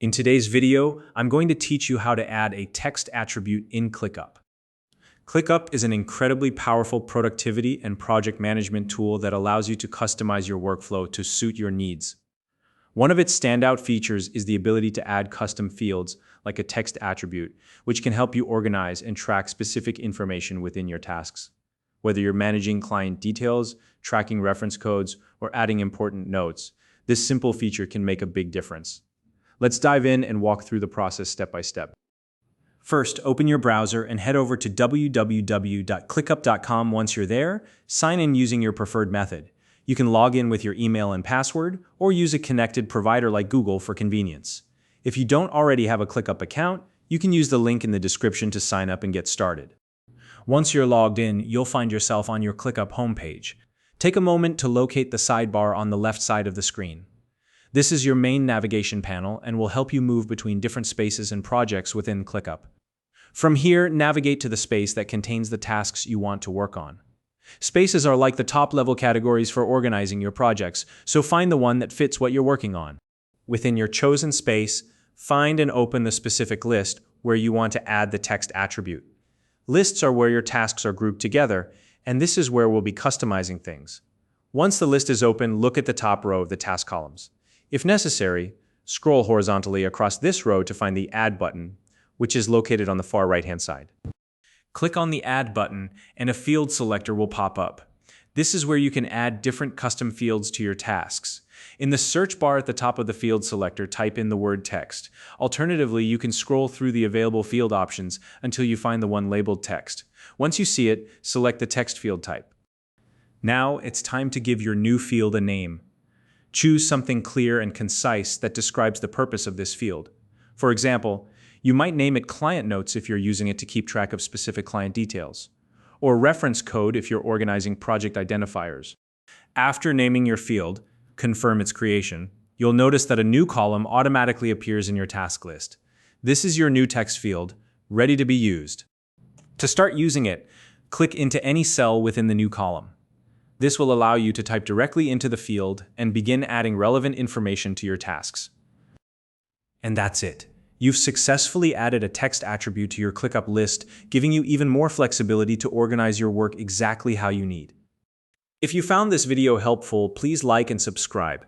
In today's video, I'm going to teach you how to add a text attribute in ClickUp. ClickUp is an incredibly powerful productivity and project management tool that allows you to customize your workflow to suit your needs. One of its standout features is the ability to add custom fields, like a text attribute, which can help you organize and track specific information within your tasks. Whether you're managing client details, tracking reference codes, or adding important notes, this simple feature can make a big difference. Let's dive in and walk through the process step by step. First, open your browser and head over to www.clickup.com. Once you're there, sign in using your preferred method. You can log in with your email and password, or use a connected provider like Google for convenience. If you don't already have a ClickUp account, you can use the link in the description to sign up and get started. Once you're logged in, you'll find yourself on your ClickUp homepage. Take a moment to locate the sidebar on the left side of the screen. This is your main navigation panel and will help you move between different spaces and projects within ClickUp. From here, navigate to the space that contains the tasks you want to work on. Spaces are like the top-level categories for organizing your projects, so find the one that fits what you're working on. Within your chosen space, find and open the specific list where you want to add the text attribute. Lists are where your tasks are grouped together, and this is where we'll be customizing things. Once the list is open, look at the top row of the task columns. If necessary, scroll horizontally across this row to find the Add button, which is located on the far right-hand side. Click on the Add button and a field selector will pop up. This is where you can add different custom fields to your tasks. In the search bar at the top of the field selector, type in the word text. Alternatively, you can scroll through the available field options until you find the one labeled text. Once you see it, select the text field type. Now it's time to give your new field a name. Choose something clear and concise that describes the purpose of this field. For example, you might name it Client Notes if you're using it to keep track of specific client details, or Reference Code if you're organizing project identifiers. After naming your field, confirm its creation, you'll notice that a new column automatically appears in your task list. This is your new text field, ready to be used. To start using it, click into any cell within the new column. This will allow you to type directly into the field and begin adding relevant information to your tasks. And that's it. You've successfully added a text attribute to your ClickUp list, giving you even more flexibility to organize your work exactly how you need. If you found this video helpful, please like and subscribe.